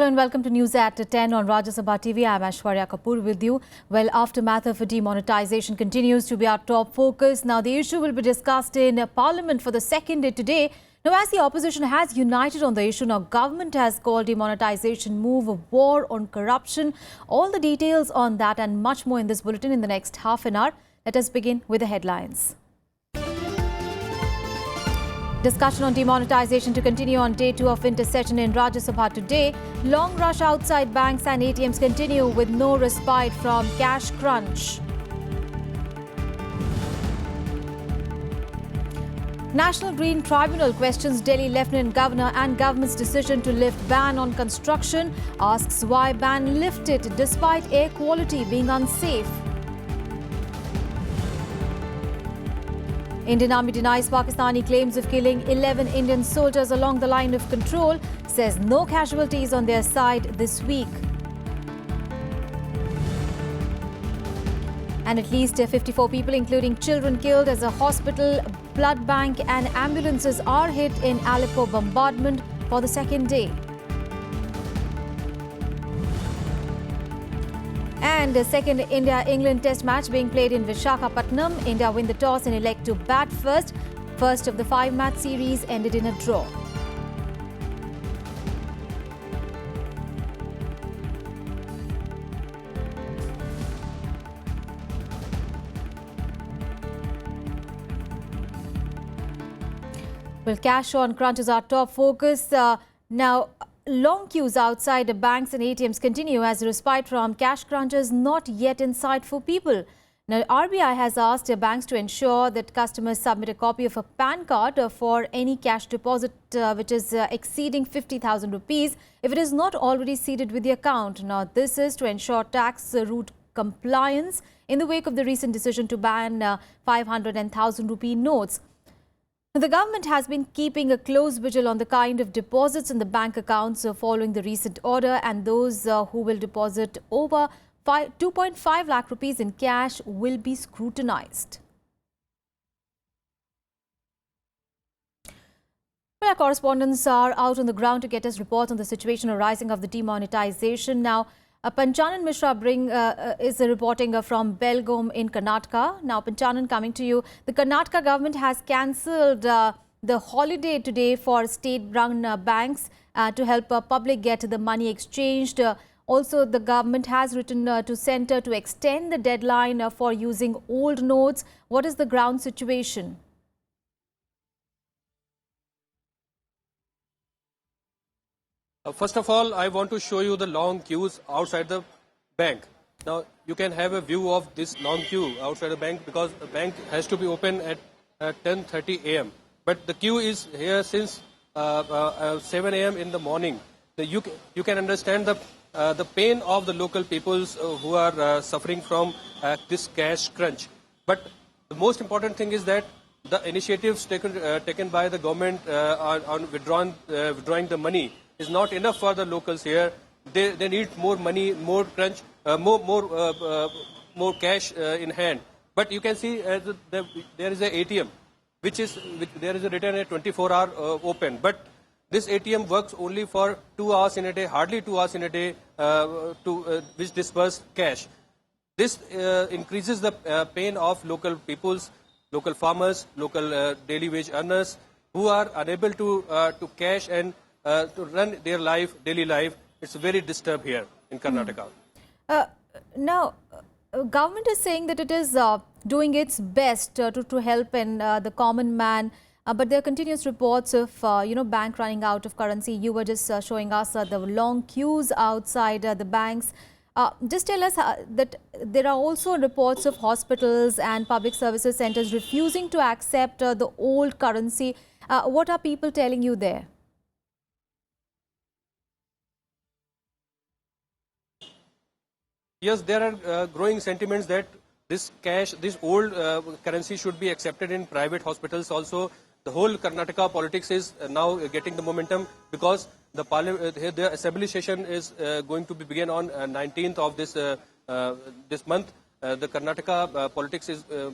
Hello and welcome to News at 10 on Rajya Sabha TV. I am Aishwarya Kapoor with you. Well, aftermath of demonetization continues to be our top focus. Now, the issue will be discussed in Parliament for the second day today. Now, as the opposition has united on the issue, now government has called demonetization move a war on corruption. All the details on that and much more in this bulletin in the next half an hour. Let us begin with the headlines. Discussion on demonetization to continue on day 2 of intersession in Rajya Sabha today. Long rush outside banks and ATMs continue with no respite from cash crunch. National Green Tribunal questions Delhi Lieutenant Governor and government's decision to lift ban on construction. Asks why ban lifted despite air quality being unsafe. Indian Army denies Pakistani claims of killing 11 Indian soldiers along the line of control, says no casualties on their side this week. And at least 54 people, including children, killed as a hospital, blood bank and ambulances are hit in Aleppo bombardment for the second day. And the second India-England test match being played in Visakhapatnam. India win the toss and elect to bat first. First of the 5-match series ended in a draw. Well, cash on crunch is our top focus. Now, long queues outside the banks and ATMs continue as respite from cash crunch is not yet in sight for people. Now, RBI has asked banks to ensure that customers submit a copy of a PAN card for any cash deposit which is exceeding 50,000 rupees if it is not already seated with the account. Now, this is to ensure tax route compliance in the wake of the recent decision to ban 500 and 1,000 rupee notes. The government has been keeping a close vigil on the kind of deposits in the bank accounts following the recent order, and those who will deposit over 2.5 lakh rupees in cash will be scrutinized. Well, our correspondents are out on the ground to get us reports on the situation arising of the demonetization. Now, Panchanan Mishra is reporting from Belgaum in Karnataka. Now, Panchanan, coming to you. The Karnataka government has cancelled the holiday today for state-run banks to help public get the money exchanged. Also, the government has written to centre to extend the deadline for using old notes. What is the ground situation? First of all, I want to show you the long queues outside the bank. Now, you can have a view of this long queue outside the bank because the bank has to be open at 10:30 a.m. But the queue is here since 7 a.m. in the morning. You can understand the pain of the local peoples who are suffering from this cash crunch. But the most important thing is that the initiatives taken by the government on withdrawing the money is not enough for the locals here. They need more money, more crunch, more cash in hand. But you can see there is an ATM, there is a written a 24-hour open. But this ATM works only for 2 hours in a day, hardly 2 hours in a day, which disperse cash. This increases the pain of local peoples, local farmers, local daily wage earners who are unable to cash and to run their daily life. It's very disturbed here in Karnataka. Now, government is saying that it is doing its best to help in the common man, but there are continuous reports of bank running out of currency. You were just showing us the long queues outside the banks. Just tell us that there are also reports of hospitals and public services centers refusing to accept the old currency. What are people telling you there? Yes, there are growing sentiments that this old currency should be accepted in private hospitals also. The whole Karnataka politics is now getting the momentum because the assembly session is going to begin on 19th of this month. The Karnataka politics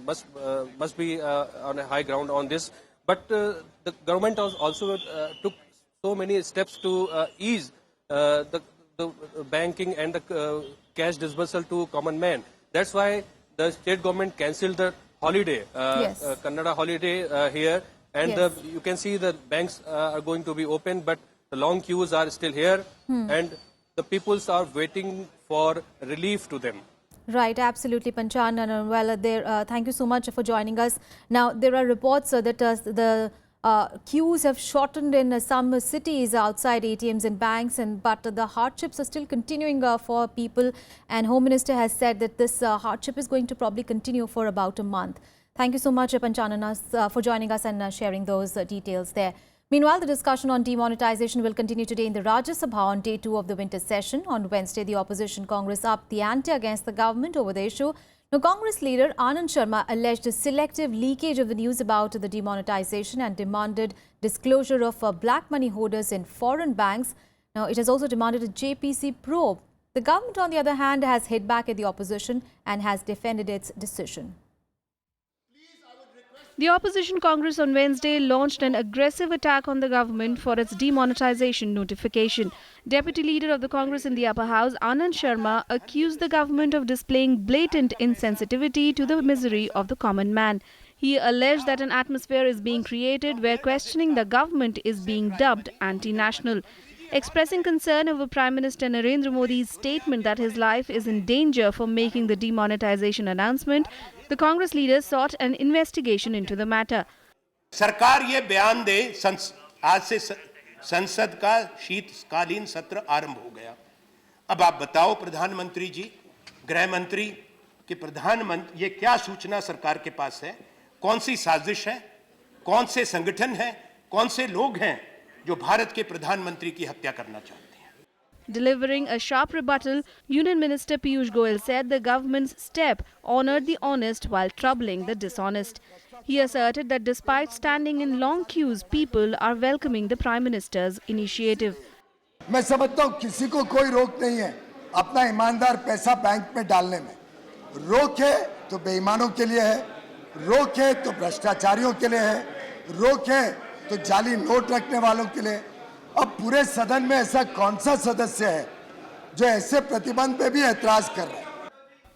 must be on a high ground on this. But the government also took so many steps to ease the banking and the cash disbursal to common man. That's why the state government cancelled the holiday, Kannada holiday here, and you can see the banks are going to be open, but the long queues are still here, and the peoples are waiting for relief to them. Right, absolutely, Panchan. And well, thank you so much for joining us. Now, there are reports that the queues have shortened in some cities outside ATMs and banks, but the hardships are still continuing for people. And Home Minister has said that this hardship is going to probably continue for about a month. Thank you so much, Panchan, for joining us and sharing those details there. Meanwhile, the discussion on demonetization will continue today in the Rajya Sabha on day 2 of the winter session. On Wednesday, the opposition Congress upped the ante against the government over the issue. Now, Congress leader Anand Sharma alleged a selective leakage of the news about the demonetization and demanded disclosure of black money holders in foreign banks. Now, it has also demanded a JPC probe. The government, on the other hand, has hit back at the opposition and has defended its decision. The opposition Congress on Wednesday launched an aggressive attack on the government for its demonetization notification. Deputy Leader of the Congress in the upper house, Anand Sharma, accused the government of displaying blatant insensitivity to the misery of the common man. He alleged that an atmosphere is being created where questioning the government is being dubbed anti-national. Expressing concern over Prime Minister Narendra Modi's statement that his life is in danger for making the demonetization announcement, the Congress leader sought an investigation into the matter. सरकार ये बयान दे, आज से संसद का शीतकालीन सत्र आरंभ हो गया। अब आप बताओ प्रधानमंत्री जी, गृह मंत्री कि प्रधानमंत्री ये क्या सूचना सरकार के पास है, कौन सी साजिश है, कौन से संगठन है, कौन से लोग हैं जो भारत के प्रधानमंत्री की हत्या करना चाहते हैं। Delivering a sharp rebuttal, Union Minister Piyush Goyal said the government's step honored the honest while troubling the dishonest. He asserted that despite standing in long queues, people are welcoming the Prime Minister's initiative. मैं समझता हूँ किसी को कोई रोक नहीं है अपना ईमानदार पैसा बैंक में डालने में। रोक है तो बेईमानों के लिए है, रोक है तो भ्रष्टाचारियों के लिए है, रोक है तो जाली नोट रखने वालों के लिए। अब पूरे सदन में ऐसा कौन सा सदस्य है जो ऐसे प्रतिबंध पे भी ऐतराज कर रहा है?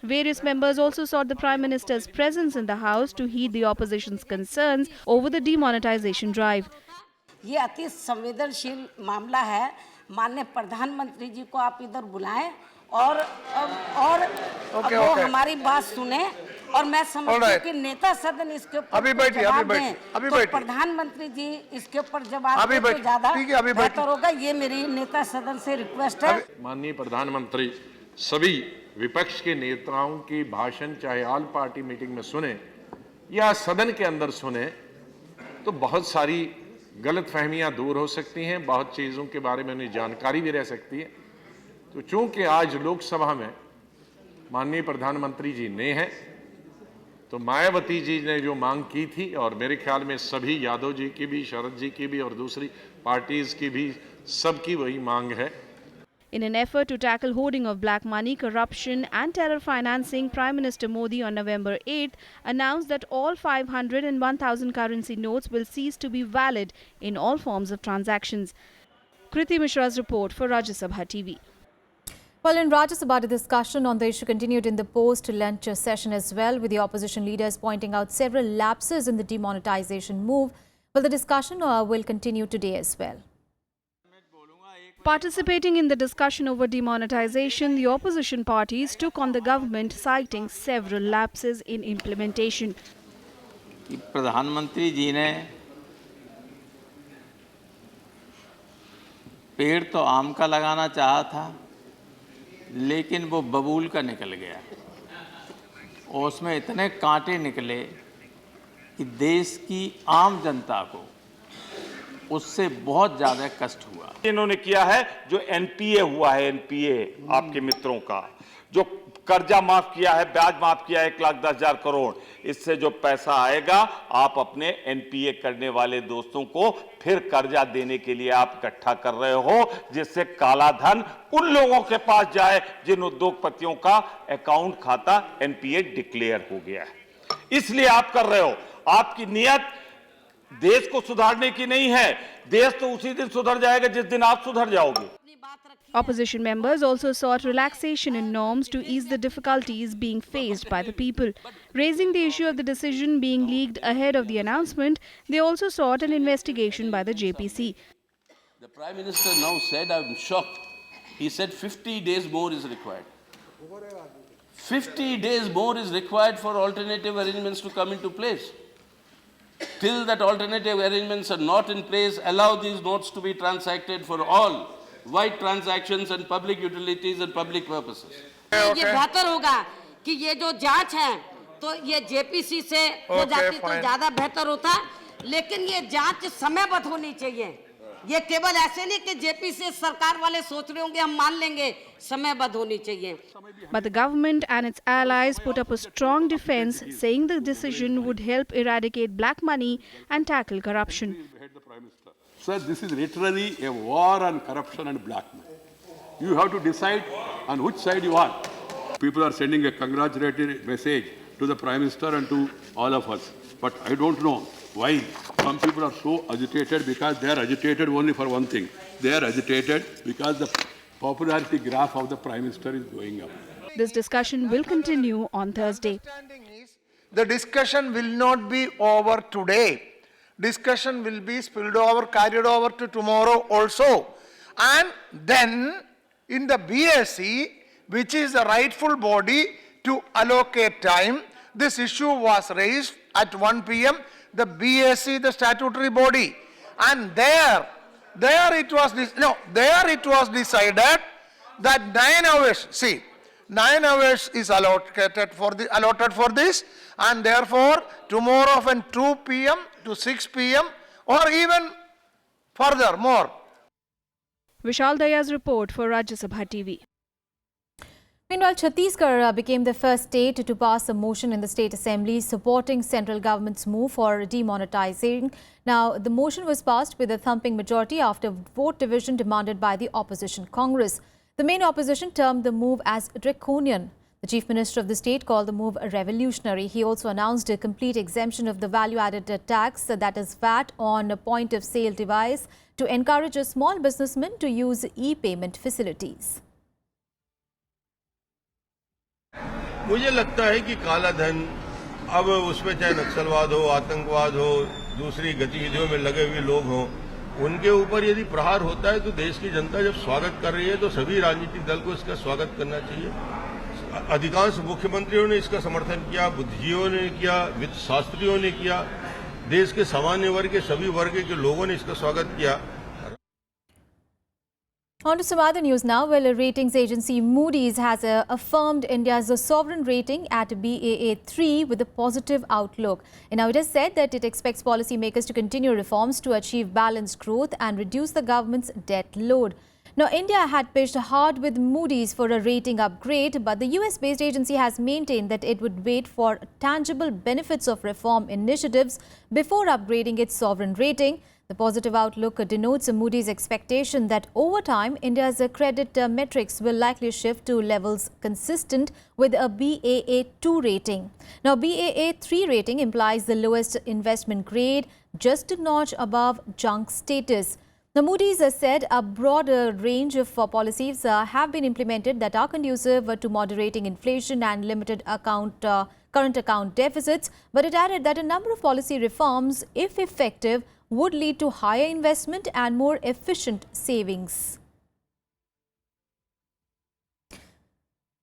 Various members also sought the Prime Minister's presence in the House to heed the opposition's concerns over the demonetization drive. ये अति संवेदनशील मामला है। माननीय प्रधानमंत्री जी को आप इधर बुलाएं और वो हमारी बात सुने और मैं समझती हूँ कि नेता सदन इसके ऊपर जवाब दें तो प्रधानमंत्री जी इसके ऊपर जवाब दें तो ज्यादा बेहतर होगा। ये मेरी नेता सदन से रिक्वेस्ट है। माननीय प्रधानमंत्री सभी विपक्ष के नेताओं की भाषण चाहे ऑल पार्टी मीटिंग में सुने या सदन के अंदर सुने तो बहुत सारी गलतफहमियां दूर हो सकती हैं, बहुत चीज़ों के बारे में उन्हें जानकारी भी रह सकती है। तो चूंकि आज लोकसभा में माननीय प्रधानमंत्री जी ने हैं तो मायावती जी ने जो मांग की थी और मेरे ख्याल में सभी यादव जी की भी, शरद जी की भी और दूसरी पार्टीज की भी सबकी वही मांग है। In an effort to tackle hoarding of black money, corruption and terror financing, Prime Minister Modi on November 8th announced that all 500 and 1000 currency notes will cease to be valid in all forms of transactions. Kriti Mishra's report for Rajya Sabha TV. Well, in Rajya Sabha, the discussion on the issue continued in the post-lunch session as well, with the opposition leaders pointing out several lapses in the demonetization move. Well, the discussion will continue today as well. Participating in the discussion over demonetization, the opposition parties took on the government, citing several lapses in implementation. प्रधानमंत्री जी ने पेड़ तो आम का लगाना चाहा था, लेकिन वो बबूल का निकल गया और उसमें इतने कांटे निकले कि देश की आम जनता को उससे बहुत ज़्यादा कष्ट हुआ। इन्होंने किया है जो एनपीए हुआ है, एनपीए आपके मित्रों का जो कर्जा माफ किया है, ब्याज माफ किया है 1,10,000 करोड़, इससे जो पैसा आएगा आप अपने एनपीए करने वाले दोस्तों को फिर कर्जा देने के लिए आप इकट्ठा कर रहे हो, जिससे काला धन उन लोगों के पास जाए जिन उद्योगपतियों का अकाउंट खाता एनपीए डिक्लेयर हो गया है। इसलिए आप कर रहे हो। आपकी नियत देश को सुधारने की नहीं है। देश तो उसी दिन सुधर जाएगा जिस दिन आप सुधर जाओगे। Opposition members also sought relaxation in norms to ease the difficulties being faced by the people. Raising the issue of the decision being leaked ahead of the announcement, they also sought an investigation by the JPC. The Prime Minister now said, I'm shocked. He said 50 days more is required. 50 days more is required for alternative arrangements to come into place. Till that alternative arrangements are not in place, allow these notes to be transacted for all wide transactions and public utilities and public purposes. ये बेहतर होगा कि ये जो जांच है तो ये जेपीसी से हो जाती तो ज्यादा बेहतर होता, लेकिन ये जांच समयबद्ध होनी चाहिए। ये केवल ऐसे नहीं कि जेपीसी सरकार वाले सोच रहे होंगे हम मान लेंगे, समयबद्ध होनी चाहिए। But the government and its allies put up a strong defense, saying the decision would help eradicate black money and tackle corruption. Sir, this is literally a war on corruption and black money. You have to decide on which side you are. People are sending a congratulatory message to the Prime Minister and to all of us. But I don't know why some people are so agitated, because they are agitated only for one thing. They are agitated because the popularity graph of the Prime Minister is going up. This discussion will continue on Thursday. The discussion will not be over today. Discussion will be spilled over, carried over to tomorrow also. And then in the BSc, which is the rightful body to allocate time, this issue was raised at 1 p.m. The BSc, the statutory body, and there it was decided that 9 hours. See, 9 hours is allotted for this, and therefore tomorrow from 2 p.m. to 6 p.m. or even further more. Vishal Daya's report for Rajya Sabha TV. Meanwhile, Chhattisgarh became the first state to pass a motion in the State Assembly supporting central government's move for demonetizing. Now, the motion was passed with a thumping majority after vote division demanded by the opposition Congress. The main opposition termed the move as draconian. The Chief Minister of the state called the move revolutionary. He also announced a complete exemption of the value-added tax, that is VAT, on a point-of-sale device to encourage a small businessmen to use e-payment facilities. मुझे लगता है कि काला धन अब उसमें चाहे नक्सलवाद हो, आतंकवाद हो, दूसरी गतिविधियों में लगे हुए लोग हों, उनके ऊपर यदि प्रहार होता है तो देश की जनता जब स्वागत कर रही है तो सभी राजनीतिक दल को इसका स्वागत करना चाहिए। अधिकांश मुख्यमंत्रियों ने इसका समर्थन किया, बुद्धिजीवियों ने किया, वित्त शास्त्रियों ने किया, देश के सामान्य वर्ग के सभी वर्ग के लोगों ने इसका स्वागत किया। On to some other news now. Well, a ratings agency Moodys has affirmed India's sovereign rating at Baa3 with a positive outlook. And now it has said that it expects policymakers to continue reforms to achieve balanced growth and reduce the government's debt load. Now, India had pitched hard with Moodys for a rating upgrade, but the US-based agency has maintained that it would wait for tangible benefits of reform initiatives before upgrading its sovereign rating. The positive outlook denotes Moody's expectation that over time, India's credit metrics will likely shift to levels consistent with a Baa2 rating. Now, Baa3 rating implies the lowest investment grade, just a notch above junk status. The Moody's has said a broader range of policies have been implemented that are conducive to moderating inflation and limited current account deficits, but it added that a number of policy reforms, if effective, would lead to higher investment and more efficient savings.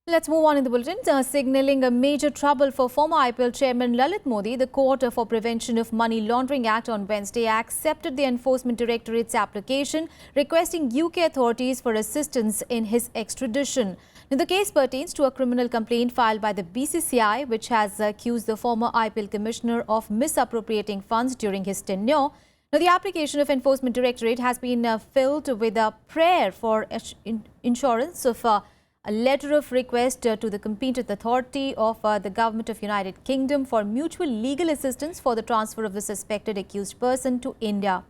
Let's move on in the bulletin. Signalling a major trouble for former IPL chairman Lalit Modi, the Court for Prevention of Money Laundering Act on Wednesday accepted the Enforcement Directorate's application requesting UK authorities for assistance in his extradition. Now, the case pertains to a criminal complaint filed by the BCCI, which has accused the former IPL commissioner of misappropriating funds during his tenure. Now, the application of Enforcement Directorate has been filled with a prayer for insurance of a letter of request to the competent authority of the Government of United Kingdom for mutual legal assistance for the transfer of the suspected accused person to India.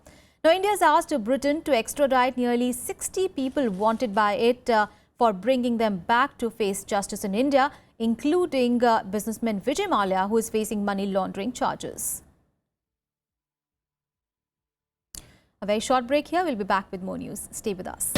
Now, India has asked Britain to extradite nearly 60 people wanted by it for bringing them back to face justice in India, including businessman Vijay Mallya, who is facing money laundering charges. A very short break here. We'll be back with more news. Stay with us.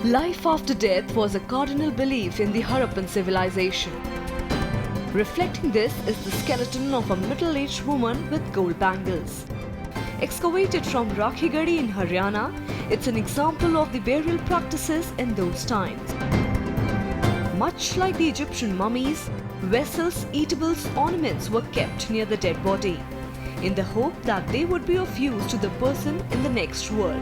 Life after death was a cardinal belief in the Harappan civilization. Reflecting this is the skeleton of a middle-aged woman with gold bangles. Excavated from Rakhigadi in Haryana, it's an example of the burial practices in those times. Much like the Egyptian mummies, vessels, eatables, ornaments were kept near the dead body, in the hope that they would be of use to the person in the next world.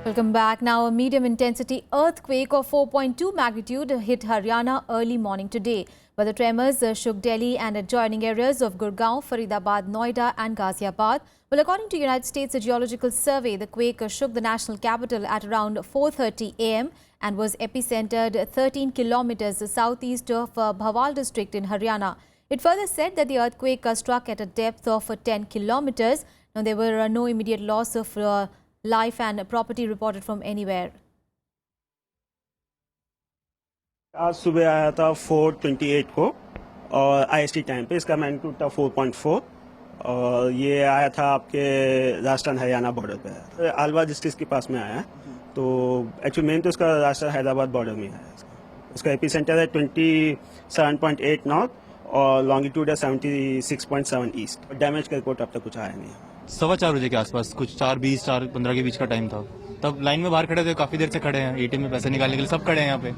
Welcome back. Now, a medium intensity earthquake of 4.2 magnitude hit Haryana early morning today. But the tremors shook Delhi and adjoining areas of Gurgaon, Faridabad, Noida and Ghaziabad. Well, according to United States Geological Survey, the quake shook the national capital at around 4:30 a.m. and was epicentered 13 kilometers southeast of Bhawal district in Haryana. It further said that the earthquake struck at a depth of 10 kilometers. Now, there were no immediate loss of life and property reported from anywhere. आज सुबह आया था 4:28 को और IST time पे इसका magnitude था 4.4 और ये आया था आपके राजस्थान हरियाणा बॉर्डर पे आलवा डिस्ट्रिक्ट के पास में आया है तो एक्चुअली मेन तो इसका राजस्थान हैदराबाद बॉर्डर में है इसका एपिसेंटर है 27.8 नॉर्थ और लॉन्गिट्यूड है 76.7 ईस्ट डैमेज का रिपोर्ट अब तक कुछ आया नहीं है 4:15 बजे के आसपास कुछ 4:20 4:15 के बीच का टाइम था तब लाइन में बाहर खड़े थे काफी देर से खड़े हैं ATM में पैसे निकालने के लिए सब खड़े हैं यहाँ पे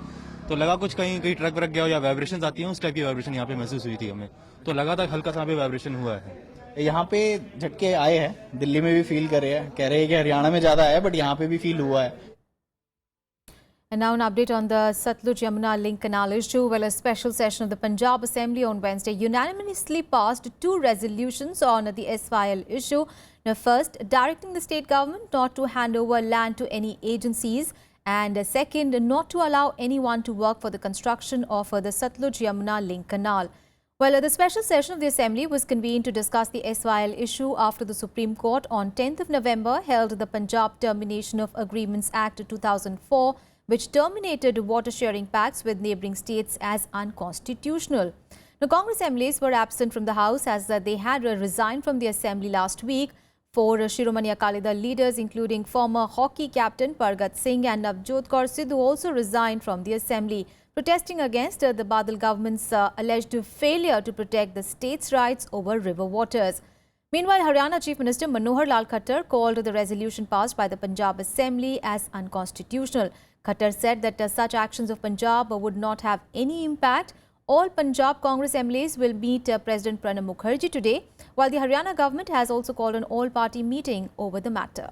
तो लगा कुछ कहीं ट्रक व्रक गया या वाइब्रेशन आती है उस टाइप की वाइब्रेशन यहाँ पे महसूस हुई थी हमें तो लगा था हल्का सा पे वाइब्रेशन हुआ है यहाँ पे झटके आए हैं दिल्ली में भी फील कर रहे हैं कह रहे हैं कि हरियाणा में ज्यादा है बट यहाँ पे भी फील हुआ है And now an update on the Satluj-Yamuna link canal issue. Well, a special session of the Punjab Assembly on Wednesday unanimously passed 2 resolutions on the SYL issue. Now, first, directing the state government not to hand over land to any agencies, and second, not to allow anyone to work for the construction of the Satluj-Yamuna link canal. Well, the special session of the Assembly was convened to discuss the SYL issue after the Supreme Court on 10th of November held the Punjab Termination of Agreements Act 2004, which terminated water sharing pacts with neighbouring states as unconstitutional. Now, Congress MLAs were absent from the House as they had resigned from the Assembly last week. 4 Shiromani Akali Dal leaders, including former hockey captain Pargat Singh and Navjot Kaur Sidhu, also resigned from the Assembly, protesting against the Badal government's alleged failure to protect the state's rights over river waters. Meanwhile, Haryana Chief Minister Manohar Lal Khattar called the resolution passed by the Punjab Assembly as unconstitutional. Khattar said that such actions of Punjab would not have any impact. All Punjab Congress MLAs will meet President Pranab Mukherjee today, while the Haryana government has also called an all-party meeting over the matter.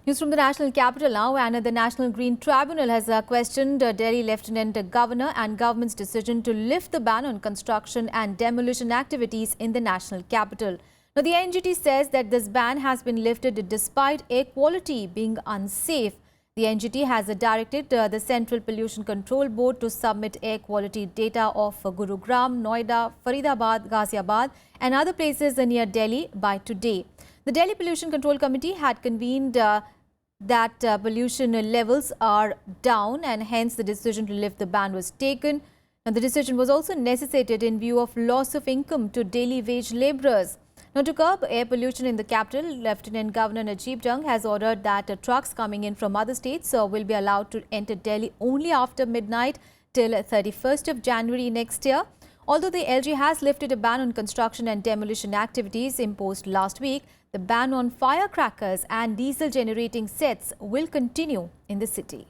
News from the national capital now, and the National Green Tribunal has questioned Delhi Lieutenant Governor and government's decision to lift the ban on construction and demolition activities in the national capital. Now, the NGT says that this ban has been lifted despite air quality being unsafe. The NGT has directed the Central Pollution Control Board to submit air quality data of Gurugram, Noida, Faridabad, Ghaziabad and other places near Delhi by today. The Delhi Pollution Control Committee had convened that pollution levels are down and hence the decision to lift the ban was taken. Now, the decision was also necessitated in view of loss of income to daily wage labourers. Now, to curb air pollution in the capital, Lieutenant Governor Najib Jung has ordered that trucks coming in from other states will be allowed to enter Delhi only after midnight till 31st of January next year. Although the LG has lifted a ban on construction and demolition activities imposed last week, the ban on firecrackers and diesel generating sets will continue in the city.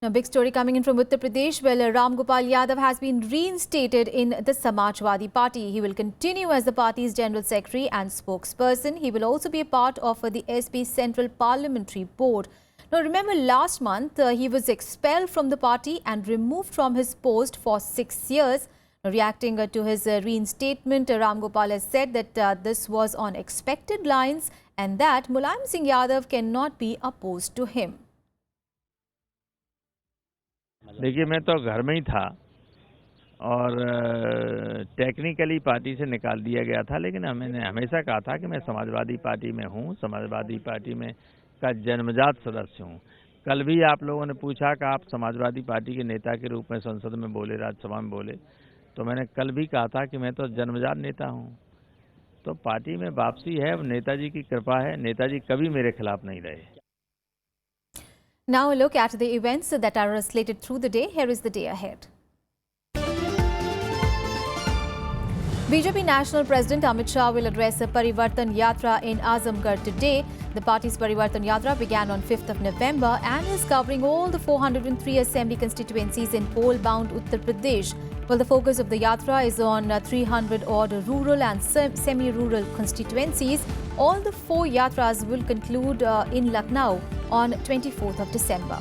Now, big story coming in from Uttar Pradesh. Well, Gopal Yadav has been reinstated in the Samajwadi Party. He will continue as the party's General Secretary and spokesperson. He will also be a part of the SP Central Parliamentary Board. Now, remember last month he was expelled from the party and removed from his post for 6 years. Now, reacting to his reinstatement, Gopal has said that this was on expected lines and that Mulayam Singh Yadav cannot be opposed to him. देखिए मैं तो घर में ही था और technically party से निकाल दिया गया था लेकिन मैंने हमेशा कहा था कि मैं समाजवादी पार्टी में हूँ समाजवादी पार्टी में का जन्मजात सदस्य हूँ कल भी आप लोगों ने पूछा कि आप समाजवादी पार्टी के नेता के रूप में संसद में बोले, राज्यसभा में बोले, तो मैंने कल भी कहा था कि मैं तो जन्मजात नेता हूं। तो पार्टी में वापसी है, नेताजी की कृपा है, नेताजी कभी मेरे खिलाफ नहीं रहे। Now a look at the events that are slated through the day. Here is the day ahead. BJP National President Amit Shah will address a Parivartan Yatra in Azamgarh today. The party's Parivartan Yatra began on 5th of November and is covering all the 403 assembly constituencies in poll-bound Uttar Pradesh. Well, the focus of the Yatra is on 300-odd rural and semi-rural constituencies. All the 4 Yatras will conclude in Lucknow on 24th of December.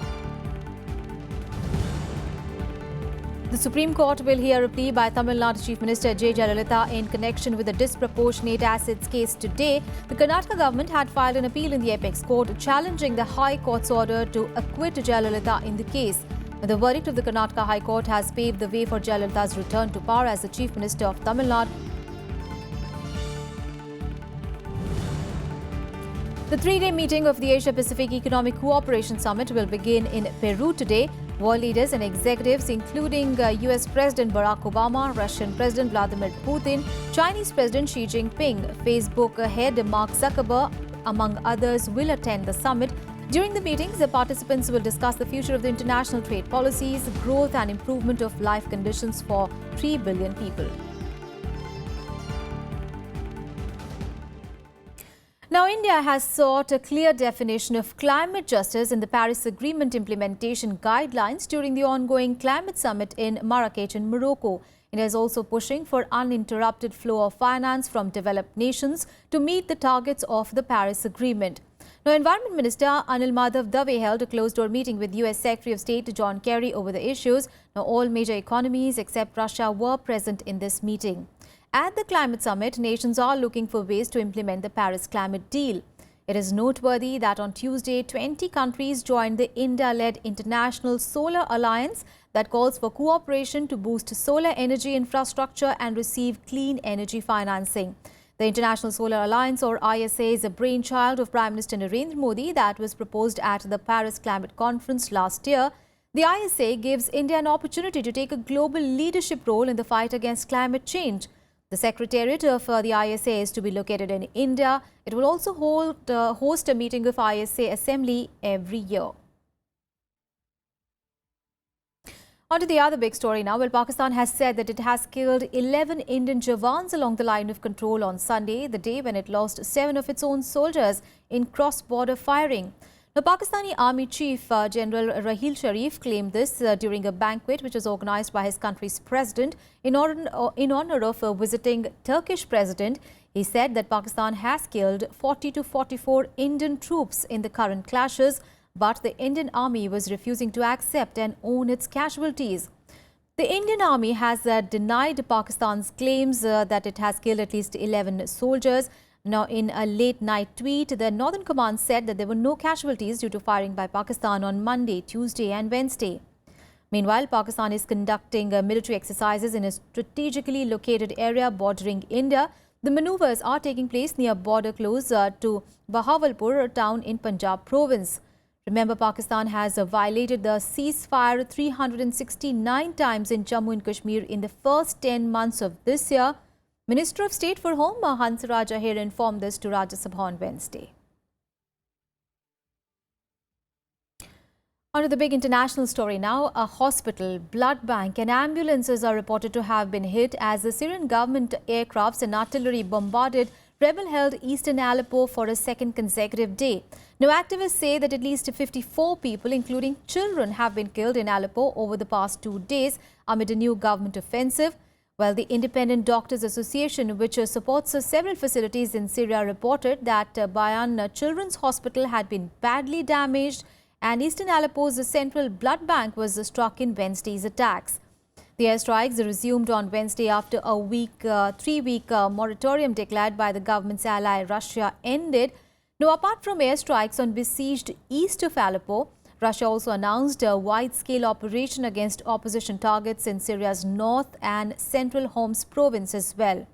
The Supreme Court will hear a plea by Tamil Nadu Chief Minister J. Jayalalitha in connection with the disproportionate assets case today. The Karnataka government had filed an appeal in the apex court challenging the High Court's order to acquit Jayalalitha in the case. The verdict of the Karnataka High Court has paved the way for Jayalalitha's return to power as the Chief Minister of Tamil Nadu. The 3-day meeting of the Asia-Pacific Economic Cooperation Summit will begin in Peru today. World leaders and executives including US President Barack Obama, Russian President Vladimir Putin, Chinese President Xi Jinping, Facebook head Mark Zuckerberg, among others, will attend the summit. During the meetings, the participants will discuss the future of the international trade policies, growth and improvement of life conditions for 3 billion people. Now, India has sought a clear definition of climate justice in the Paris Agreement implementation guidelines during the ongoing climate summit in Marrakech in Morocco. India is also pushing for uninterrupted flow of finance from developed nations to meet the targets of the Paris Agreement. Now, Environment Minister Anil Madhav Dave held a closed-door meeting with US Secretary of State John Kerry over the issues. Now, all major economies except Russia were present in this meeting. At the climate summit, nations are looking for ways to implement the Paris climate deal. It is noteworthy that on Tuesday, 20 countries joined the India-led International Solar Alliance that calls for cooperation to boost solar energy infrastructure and receive clean energy financing. The International Solar Alliance, or ISA, is a brainchild of Prime Minister Narendra Modi that was proposed at the Paris Climate Conference last year. The ISA gives India an opportunity to take a global leadership role in the fight against climate change. The secretariat of the ISA is to be located in India. It will also host a meeting of ISA Assembly every year. On to the other big story now. Well, Pakistan has said that it has killed 11 Indian Jawans along the line of control on Sunday, the day when it lost 7 of its own soldiers in cross-border firing. The Pakistani Army Chief General Raheel Sharif claimed this during a banquet which was organized by his country's president in honor of visiting Turkish president. He said that Pakistan has killed 40 to 44 Indian troops in the current clashes, but the Indian Army was refusing to accept and own its casualties. The Indian Army has denied Pakistan's claims that it has killed at least 11 soldiers. Now, in a late-night tweet, the Northern Command said that there were no casualties due to firing by Pakistan on Monday, Tuesday and Wednesday. Meanwhile, Pakistan is conducting military exercises in a strategically located area bordering India. The maneuvers are taking place near border close to Bahawalpur town in Punjab province. Remember, Pakistan has violated the ceasefire 369 times in Jammu and Kashmir in the first 10 months of this year. Minister of State for Home Hansraj Ahir informed this to Rajya Sabha on Wednesday. On to the big international story now. A hospital, blood bank and ambulances are reported to have been hit as the Syrian government aircrafts and artillery bombarded rebel-held eastern Aleppo for a second consecutive day. Now, activists say that at least 54 people, including children, have been killed in Aleppo over the past 2 days amid a new government offensive. Well, the Independent Doctors Association, which supports several facilities in Syria, reported that Bayan Children's Hospital had been badly damaged and eastern Aleppo's central blood bank was struck in Wednesday's attacks. The airstrikes resumed on Wednesday after a 3-week moratorium declared by the government's ally Russia ended. Now, apart from airstrikes on besieged east of Aleppo, Russia also announced a wide-scale operation against opposition targets in Syria's north and central Homs province as well.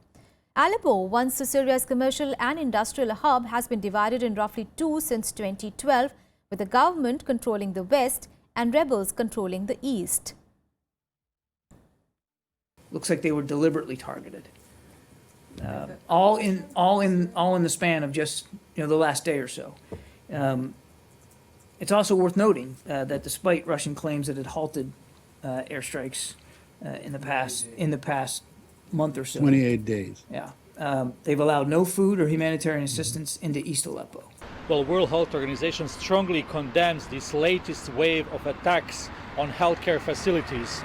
Aleppo, once Syria's commercial and industrial hub, has been divided in roughly 2 since 2012. with the government controlling the west and rebels controlling the east. Looks like they were deliberately targeted. All in the span of just the last day or so. It's also worth noting that despite Russian claims that it halted airstrikes in the past month or so, 28 days. Yeah, they've allowed no food or humanitarian assistance into East Aleppo. Well, World Health Organization strongly condemns this latest wave of attacks on healthcare facilities.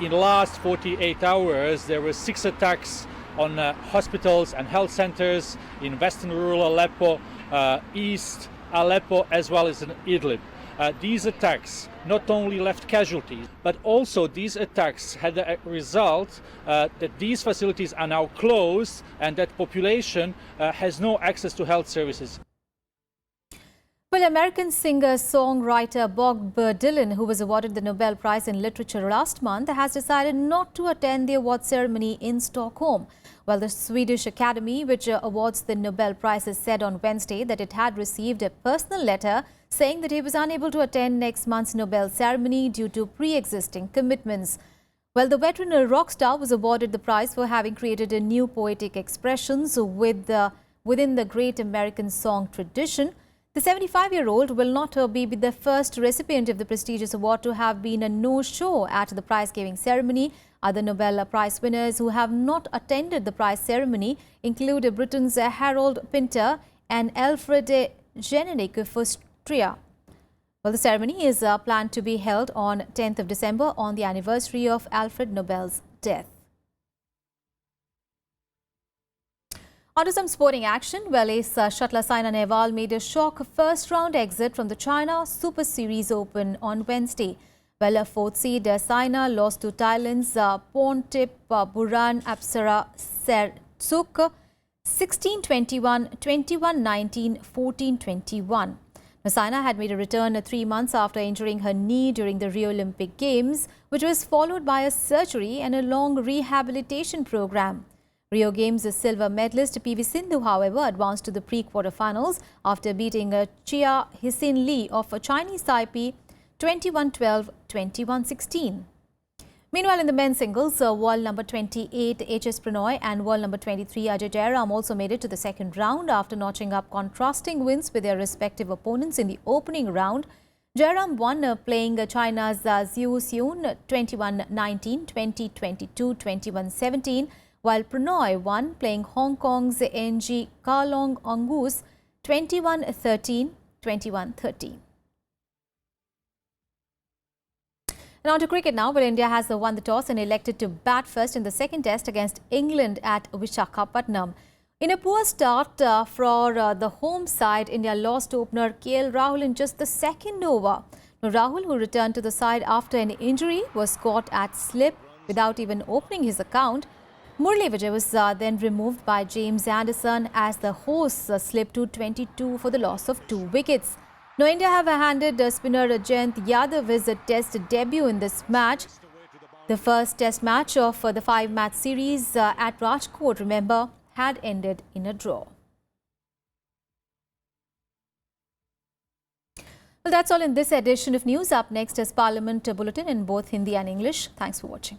In the last 48 hours, there were 6 attacks on hospitals and health centers in western rural Aleppo, East Aleppo, as well as in Idlib. These attacks not only left casualties, but also these attacks had a result that these facilities are now closed and that population has no access to health services. Well, American singer-songwriter Bob Dylan, who was awarded the Nobel Prize in Literature last month, has decided not to attend the award ceremony in Stockholm. Well, the Swedish Academy, which awards the Nobel Prizes, said on Wednesday that it had received a personal letter saying that he was unable to attend next month's Nobel ceremony due to pre-existing commitments. Well, the veteran rock star was awarded the prize for having created a new poetic expressions within the great American song tradition. The 75-year-old will not be the first recipient of the prestigious award to have been a no-show at the prize-giving ceremony. Other Nobel Prize winners who have not attended the prize ceremony include Britain's Harold Pinter and Alfred Jelinek of Austria. Well, the ceremony is planned to be held on 10th of December on the anniversary of Alfred Nobel's death. On to some sporting action. Well, ace shuttler Saina Nehwal made a shock first-round exit from the China Super Series Open on Wednesday. Well, fourth seed Saina lost to Thailand's Porntip Buran Apsara Sertsuk 16-21, 21-19, 14-21. Saina had made a return 3 months after injuring her knee during the Rio Olympic Games, which was followed by a surgery and a long rehabilitation program. Rio Games silver medalist PV Sindhu, however, advanced to the pre-quarterfinals after beating Chia Hisin Lee of Chinese Taipei 21-12, 21-16. Meanwhile, in the men's singles, world number 28 HS Pranoy and world number 23 Ajay Jairam also made it to the second round after notching up contrasting wins with their respective opponents in the opening round. Jairam won playing China's Zhu Xiun 21-19, 20-22, 21-17. While Pranoy won playing Hong Kong's NG Kalong Angus 21-13, 21-30. And on to cricket now, where India has won the toss and elected to bat first in the second test against England at Visakhapatnam. In a poor start for the home side, India lost opener KL Rahul in just the second over. Now, Rahul, who returned to the side after an injury, was caught at slip without even opening his account. Murli Vijay was then removed by James Anderson as the hosts slipped to 22 for the loss of 2 wickets. Now, India have handed spinner Jayant Yadav his test debut in this match. The first test match of the 5-match series at Rajkot, remember, had ended in a draw. Well, that's all in this edition of news. Up next is Parliament Bulletin in both Hindi and English. Thanks for watching.